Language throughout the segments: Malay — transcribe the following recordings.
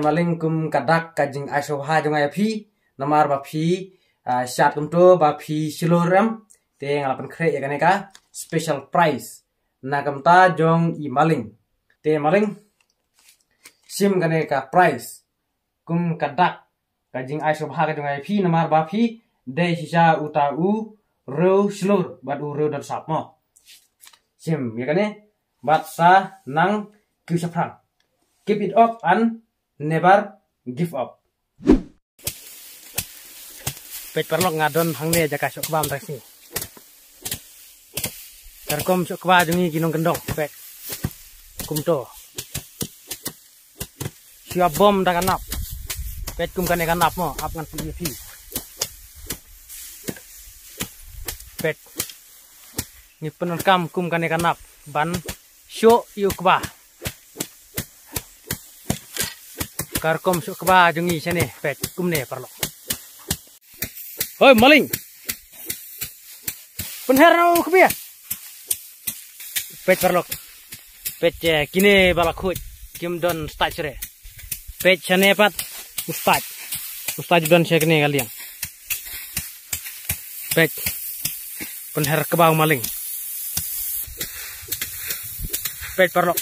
maling kum kadak kajing asobha jongai phi namar ba phi shat kum to ba phi siloram te ngalapan kre ya kaneka special price nagam ta jong I maling te maling sim kaneka price kum kadak kajing asobha jongai phi namar ba phi de sisa uta u ro silor bat u ro dan sapmo sim ya kane bat sa nang kisafrang. Keep it up and never give up. Pet perlok ngadon hangne jaka sok bam taksi. Terkom sok kwa jungi ginong gendong pet. Kumto. Siap bom dak kanap. Pet kum kane kanap mo ap ngan pi. Pet. Ni penerkam kum kane kanap ban syok yukba. Karkom sok ba jungi sene pet kumne perlo. Hoi maling. Penher nau kebia. Pet perlo. Pet kine balakut kim don start sere. Pet sene pat ustad. Ustad don sekne kalian. Pet penher kebau maling. Pet perlo.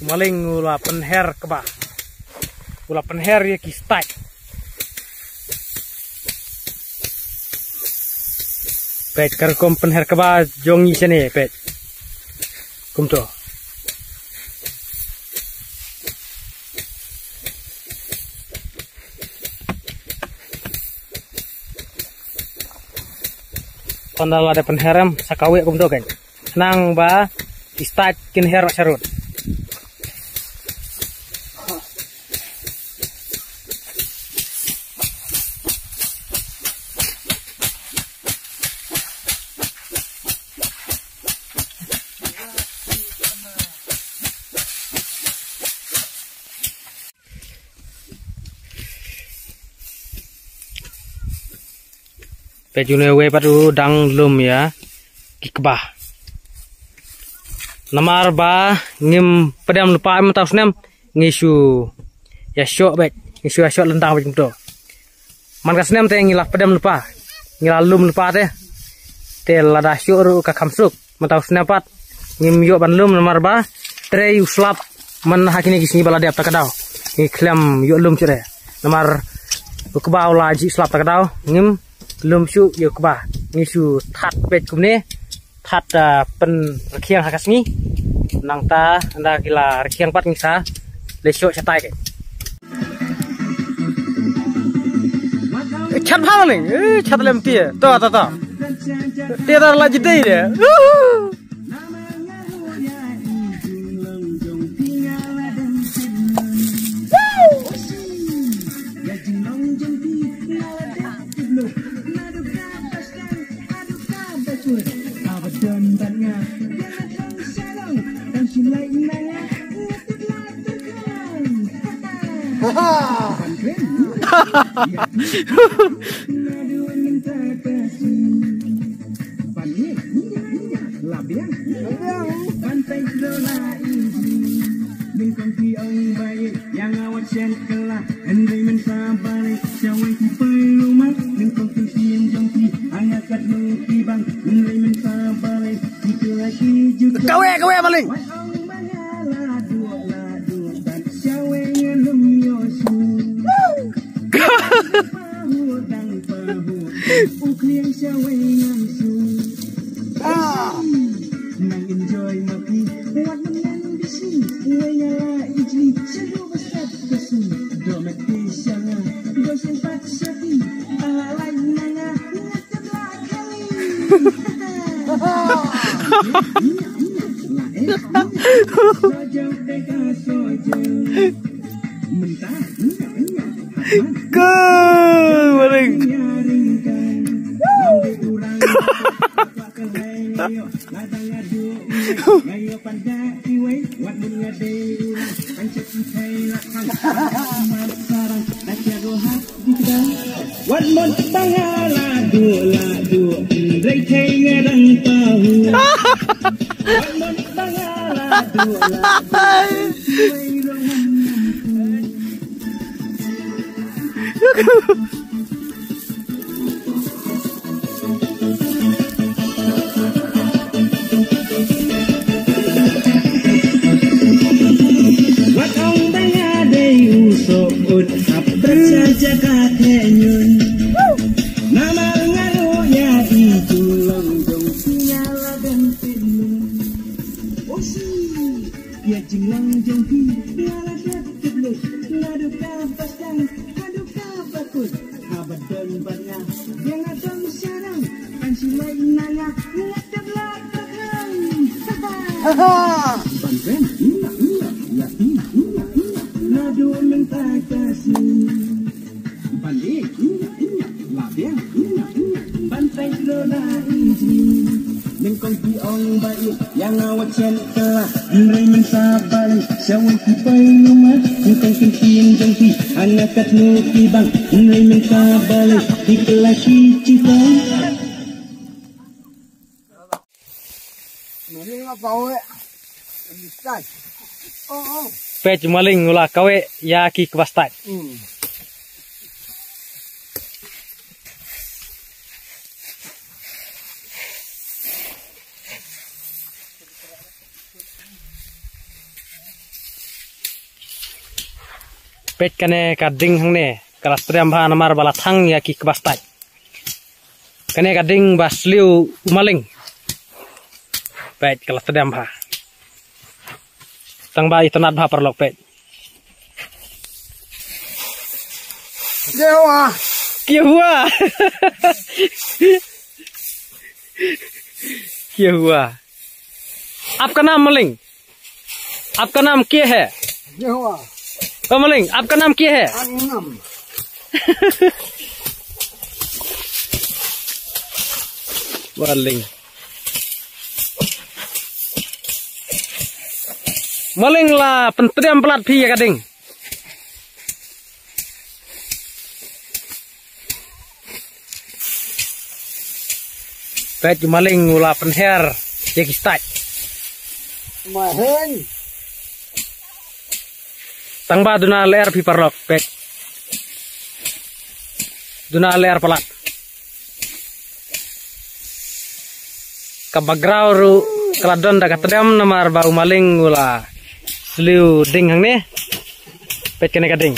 Maling ula penher kebah. Ula penher ya kistai. Pet karkom penher keba jongi sene pet. Kumto. Pandal ada penheram sakawe kumto kan. Nang ba kistai kinher sarut. Pejune we padu dang lum ya kikbah namar ba ngim pedam lupa em taus nem ngisu ya syok bet ngisu ya syok lentang bet to man kasnem te ngilah pedam lupa ngilah lum lupa te lada syok ru ka kamsuk mataus nepat ngim yo ban lum namar ba tre uslap man hakini kisni balade apta kadau ngi klem yo lum cire namar kebau laji slap ta kadau ngim lum su yo kba ngisu that pet kumne that pen rekiang hakas ni nang ta anda gila rekiang pat ngisa lesok chatai ke chat bhang ning chat lem tia to tia dar la jidai de Kawe maling. yang awak telah Henry mensabar Syawal kipai rumah Engkau kempian jangki Anakat nuki bang Henry mensabar Dikelaki cipang Maling apa awak Understand Pej maling ulah kawe ya ki kebastai Pet kane kading hang ne kelas triam bha namar bala thang ya ki kebastai kane kading basliu umaling pet kelas triam bha tang ba itanat bha perlok pet Dewa kia hua kia hua आपका नाम मलिंग आपका नाम क्या है Dewa mulling आपका नाम क्या है Anam mulling mulling La pentriam pelat pi ya kading pet maling ula penher ya kistai Mahen tang ba duna ler pi parlok pet duna ler pelat kabagrau ru keladon da katedam namar bau maling ula sliu ding hang ne pet kene kading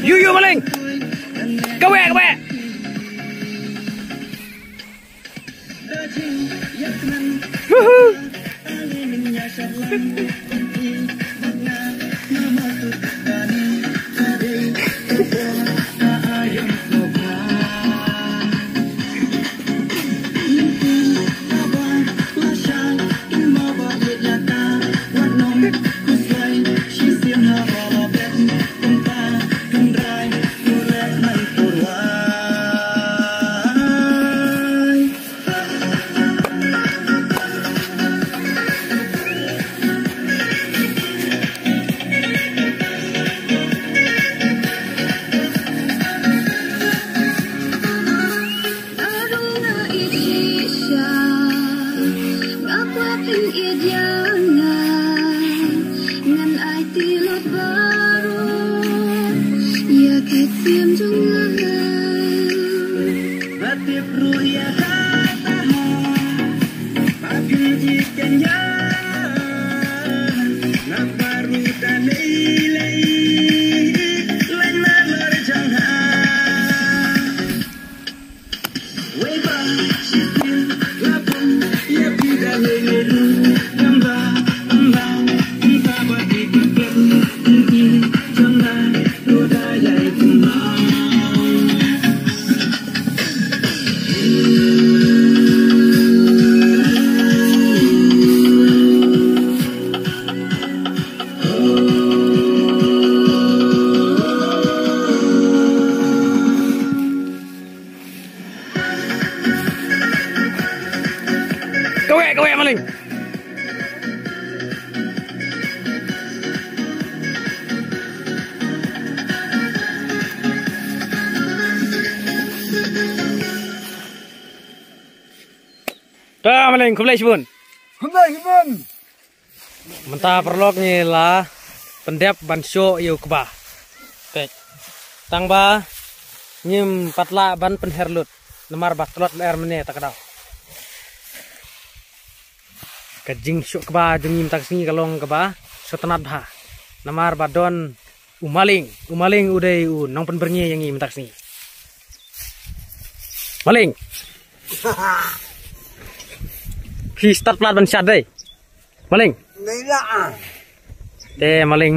Yu maling kawe Kowe maling. Dah maling, kumlai sibun. Mentah perlok ni lah pendep bansyo yu kebah. Baik. Tang ba nyim patla ban penherlut. Lemar batlot air mene tak kadau. Kajing syuk kebah jengim tak singi kalong kebah setenat bah. Lemar badon umaling udai nong pen bernyi yang im tak singi. Maling. Pi start plat ban syad dei. Maling. Maling.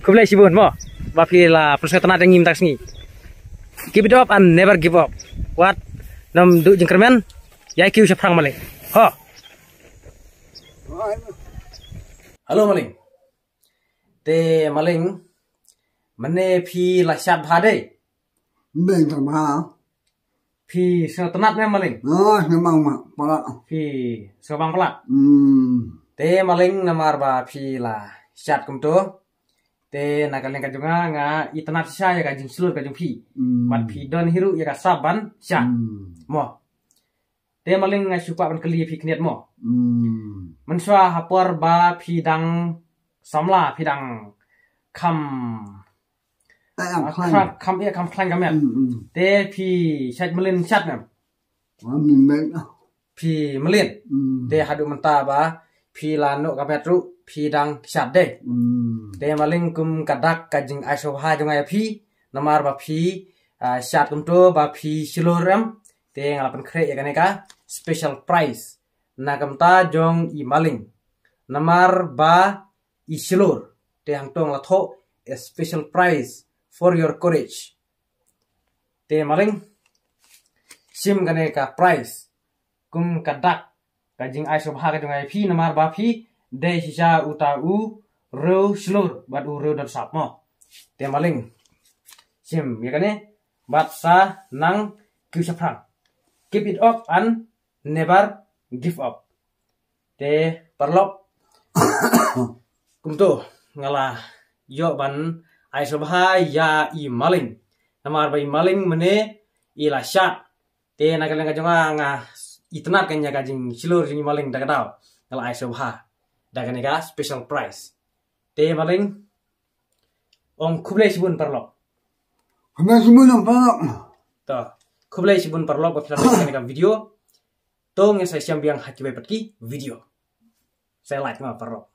Kumlai sibun mo. Ba pi la proses tenat yang im tak singi. Keep it up and never give up. What? Nam du jengkermen. Ya kiu syafrang maling. Ho. Halo maling. Maling. Mane pi la syad bha dei. Beng sama. Pi setenat ne maling. Oh, memang mak pala. Pi sebang pelak. Maling namar ba pi la syad kum tu. Nakaleng kajunga nga itenat sya ya kajing seluruh kajung pi. Mat pi don hiru ya ka saban syad. Mo. Maling nga syupa ban keli pi kniat mo. Menswa hapor ba pi dang samla pi dang kam kam klang kamet. Pi syad melin syad nam. Pi melin. Hadu menta ba pi lano kamet ru pi dang syad de. Maling kum kadak kajing asobha jungai pi namar ba pi syad kum to ba pi siloram. Ngalapan kre ya kaneka special price. Nakamta jong i maling. Namar ba i silur. Hang tong latho a special price for your courage. Maling sim kaneka price. Kum kadak kajing asobha kajing ai pi namar ba pi de sisa uta u ro silur bat u ro dan sap mo. Maling sim ya kane bat sa nang kiu syafrang. Keep it up and never give up. Perlok kumto ngala yo ban ai sobha ya i maling. Namar bai maling mene ila syat. Nakaleng kajonga nga itnat kanya kajing silur jing maling dagadao. Ngala ai sobha. Daganega special price. Maling ong kublai sibun perlok. Kublai sibun apa? Kublai sibun perlok ba film video. Tong yang saya siam biang haki patki video. Saya like ma perlok.